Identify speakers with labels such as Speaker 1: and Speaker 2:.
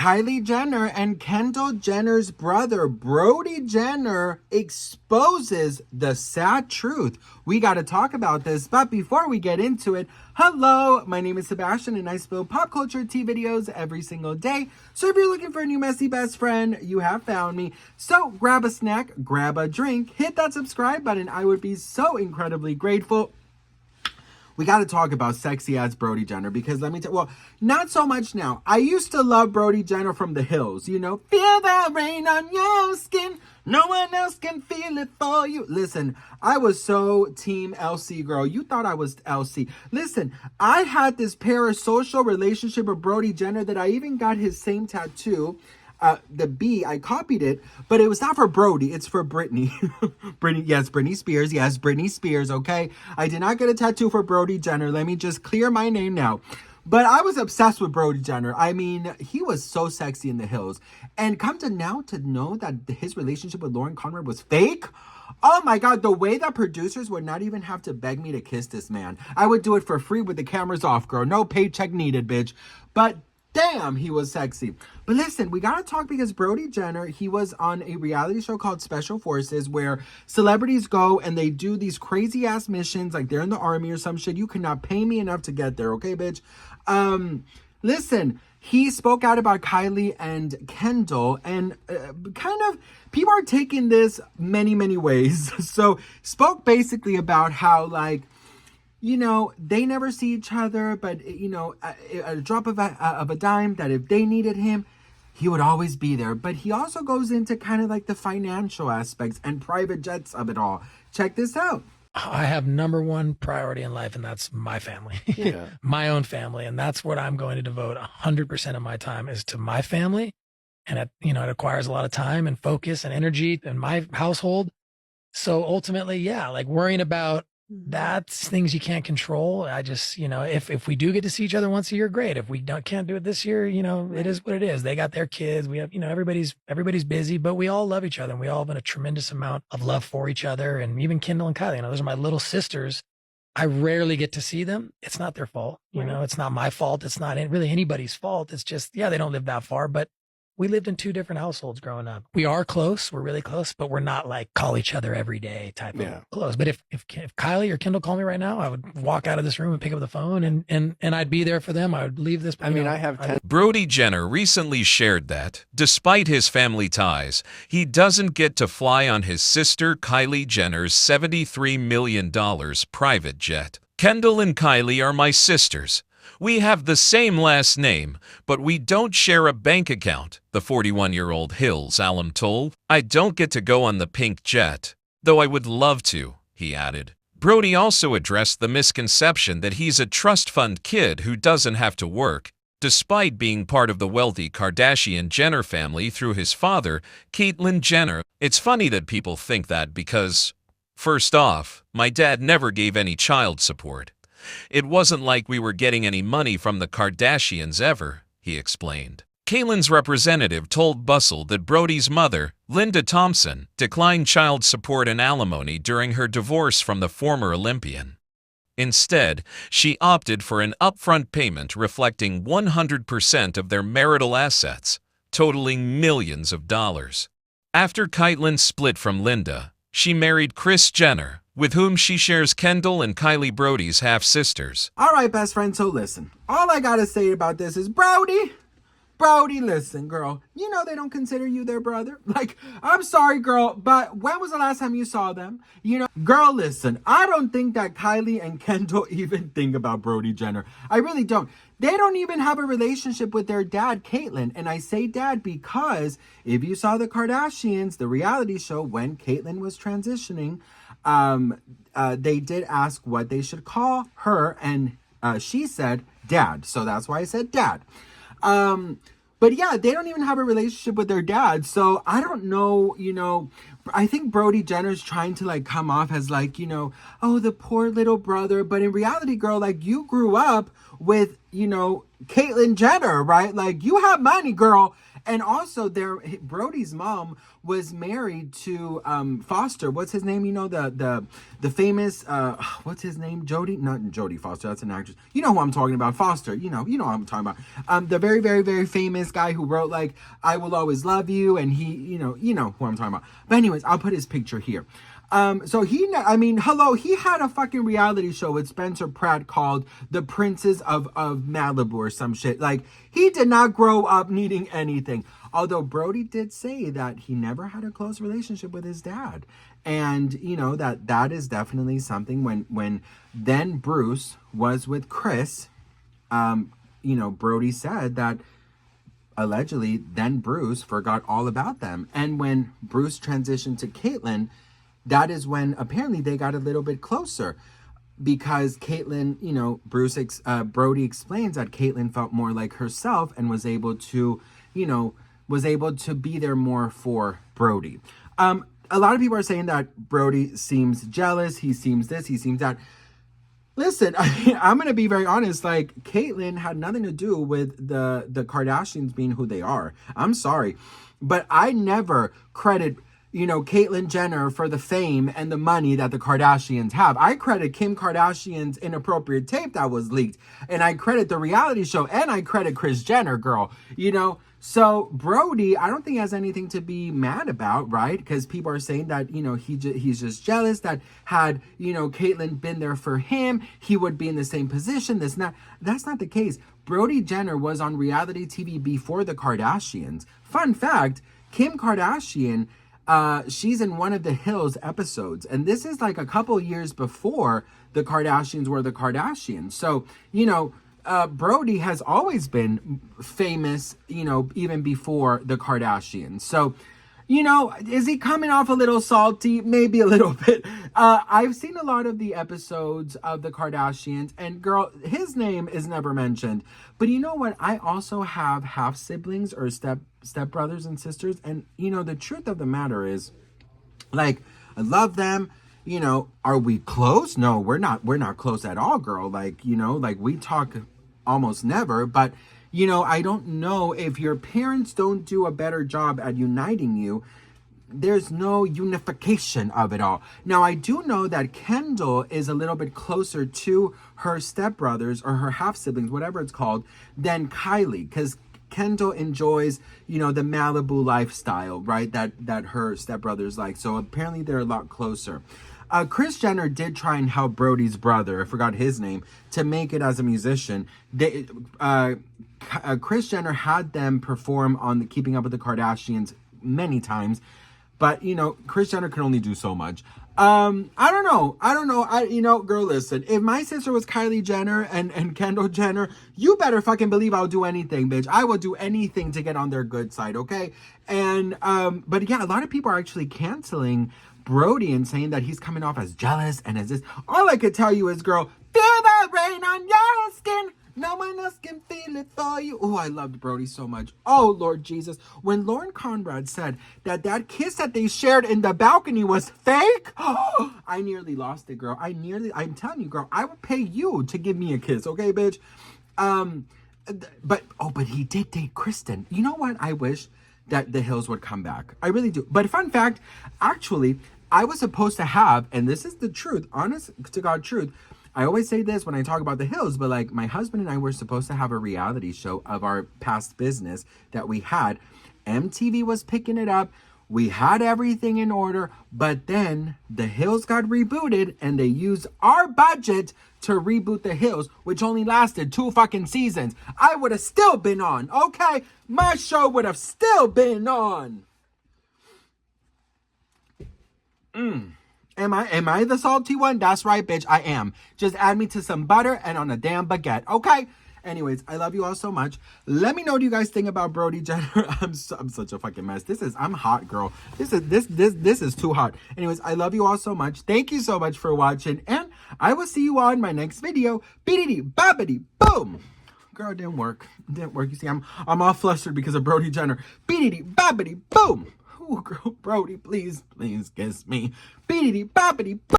Speaker 1: Kylie Jenner and Kendall Jenner's brother, Brody Jenner, exposes the sad truth. We got to talk about this, but before we get into it, hello, my name is Sebastian and I spill pop culture tea videos every single day. So if you're looking for a new messy best friend, you have found me. So grab a snack, grab a drink, hit that subscribe button. I would be so incredibly grateful. We got to talk about sexy ass Brody Jenner because let me tell you, well, not so much now. I used to love Brody Jenner from the hills, you know, feel that rain on your skin. No one else can feel it for you. Listen, I was so team LC, girl. You thought I was LC. Listen, I had this parasocial relationship with Brody Jenner that I even got his same tattoo. The B, I copied it, but it was not for Brody, it's for Britney. Britney Spears. Yes, Britney Spears, okay? I did not get a tattoo for Brody Jenner. Let me just clear my name now. But I was obsessed with Brody Jenner. I mean, he was so sexy in the hills. And come to now to know that his relationship with Lauren Conrad was fake. Oh my God, the way that producers would not even have to beg me to kiss this man. I would do it for free with the cameras off, girl. No paycheck needed, bitch. But damn, he was sexy. But listen, we gotta talk because Brody Jenner, he was on a reality show called Special Forces where celebrities go and they do these crazy ass missions like they're in the army or some shit. You cannot pay me enough to get there, okay, bitch? Listen, he spoke out about Kylie and Kendall and kind of people are taking this many ways. So spoke basically about how like, you know, they never see each other, but, you know, a drop of a dime that if they needed him, he would always be there. But he also goes into kind of like the financial aspects and private jets of it all. Check this out.
Speaker 2: I have number one priority in life, and that's my family, my own family. And that's what I'm going to devote 100% of my time is to my family. And, it requires a lot of time and focus and energy in my household. So ultimately, yeah, like worrying about that's things you can't control. I just, if we do get to see each other once a year, great. If we can't do it this year, it is what it is. They got their kids. We have, everybody's busy, but we all love each other and we all have a tremendous amount of love for each other. And even Kendall and Kylie, those are my little sisters. I rarely get to see them. It's not their fault. It's not my fault. It's not really anybody's fault. It's just, they don't live that far, but we lived in two different households growing up. We are close. We're really close, but we're not like call each other every day type of close. But if Kylie or Kendall call me right now, I would walk out of this room and pick up the phone and I'd be there for them. I would leave this.
Speaker 3: I have 10.
Speaker 4: Brody Jenner recently shared that, despite his family ties, he doesn't get to fly on his sister Kylie Jenner's $73 million private jet. Kendall and Kylie are my sisters. We have the same last name, but we don't share a bank account, the 41-year-old Hills alum told. I don't get to go on the pink jet, though I would love to, he added. Brody also addressed the misconception that he's a trust fund kid who doesn't have to work, despite being part of the wealthy Kardashian Jenner family through his father, Caitlyn Jenner. It's funny that people think that because, first off, my dad never gave any child support. It wasn't like we were getting any money from the Kardashians ever, he explained. Caitlyn's representative told Bustle that Brody's mother, Linda Thompson, declined child support and alimony during her divorce from the former Olympian. Instead, she opted for an upfront payment reflecting 100% of their marital assets, totaling millions of dollars. After Caitlyn split from Linda, she married Kris Jenner, with whom she shares Kendall and Kylie Brody's half-sisters.
Speaker 1: All right, best friend, so listen. All I gotta say about this is Brody, listen, girl. You know they don't consider you their brother. Like, I'm sorry, girl, but when was the last time you saw them? Girl, listen, I don't think that Kylie and Kendall even think about Brody Jenner. I really don't. They don't even have a relationship with their dad, Caitlyn. And I say dad because if you saw the Kardashians, the reality show, when Caitlyn was transitioning, they did ask what they should call her, and she said dad. So that's why I said dad. But yeah, they don't even have a relationship with their dad. So I don't know, I think Brody Jenner's trying to like come off as like, oh, the poor little brother. But in reality, girl, like you grew up with, Caitlyn Jenner, right? Like you have money, girl. And also, Brody's mom was married to Foster. What's his name? You know, the famous what's his name? Not Jodie Foster. That's an actress. You know who I'm talking about? Foster. You know who I'm talking about. The very, very, very famous guy who wrote like "I Will Always Love You," and he, you know who I'm talking about. But anyways, I'll put his picture here. So he had a fucking reality show with Spencer Pratt called The Princes of Malibu or some shit. Like, he did not grow up needing anything. Although Brody did say that he never had a close relationship with his dad. And, you know, that is definitely something when then Bruce was with Chris, you know, Brody said that allegedly then Bruce forgot all about them. And when Bruce transitioned to Caitlyn, that is when apparently they got a little bit closer, because Caitlyn, you know, Brody explains that Caitlyn felt more like herself and was able to be there more for Brody. A lot of people are saying that Brody seems jealous. He seems this, he seems that. Listen, I'm going to be very honest. Like, Caitlyn had nothing to do with the Kardashians being who they are. I'm sorry. But I never credit, you know, Caitlyn Jenner for the fame and the money that the Kardashians have. I credit Kim Kardashian's inappropriate tape that was leaked. And I credit the reality show. And I credit Kris Jenner, girl. You know? So Brody, I don't think has anything to be mad about, right? Because people are saying that, you know, he's just jealous that had, you know, Caitlyn been there for him, he would be in the same position. That's not the case. Brody Jenner was on reality TV before the Kardashians. Fun fact, Kim Kardashian, she's in one of the Hills episodes. And this is like a couple years before the Kardashians were the Kardashians. So, you know, Brody has always been famous, you know, even before the Kardashians. So, you know, is he coming off a little salty? Maybe a little bit. I've seen a lot of the episodes of the Kardashians, and girl, his name is never mentioned. But you know what? I also have half siblings or step brothers and sisters. And, you know, the truth of the matter is, like, I love them. You know, are we close? No, we're not close at all, girl. Like, you know, like we talk almost never, but you know, I don't know if your parents don't do a better job at uniting you, there's no unification of it all. Now, I do know that Kendall is a little bit closer to her stepbrothers or her half siblings, whatever it's called, than Kylie, because Kendall enjoys, you know, the Malibu lifestyle, right? That her stepbrothers like. So apparently they're a lot closer. Kris Jenner did try and help Brody's brother, I forgot his name, to make it as a musician. Kris Jenner had them perform on the Keeping Up with the Kardashians many times, but, you know, Kris Jenner can only do so much. I don't know. Girl, listen, if my sister was Kylie Jenner and Kendall Jenner, you better fucking believe I'll do anything, bitch. I will do anything to get on their good side, okay? And, but yeah, a lot of people are actually canceling Brody and saying that he's coming off as jealous and as this. All I could tell you is, girl, feel that rain on your skin. No one else can feel it for you. Oh, I loved Brody so much. Oh, Lord Jesus. When Lauren Conrad said that kiss that they shared in the balcony was fake, I nearly lost it, girl. I'm telling you, girl, I will pay you to give me a kiss, okay, bitch? But he did date Kristen. You know what? I wish that the Hills would come back. I really do. But fun fact, actually, I was supposed to have, and this is the truth, honest to God truth, I always say this when I talk about the Hills, but like my husband and I were supposed to have a reality show of our past business that we had. MTV was picking it up. We had everything in order, but then the Hills got rebooted and they used our budget to reboot the Hills, which only lasted 2 fucking seasons. I would have still been on, okay? My show would have still been on. Am I the salty one? That's right, bitch. I am. Just add me to some butter and on a damn baguette, okay? Anyways, I love you all so much. Let me know what you guys think about Brody Jenner. I'm such a fucking mess. I'm hot, girl. This is too hot. Anyways, I love you all so much. Thank you so much for watching, and I will see you all in my next video. Beedity bobbity boom. Girl, it didn't work. It didn't work. You see, I'm all flustered because of Brody Jenner. Beedity bobbity boom. Ooh, girl, Brody, please kiss me. Beedity bobbity boom.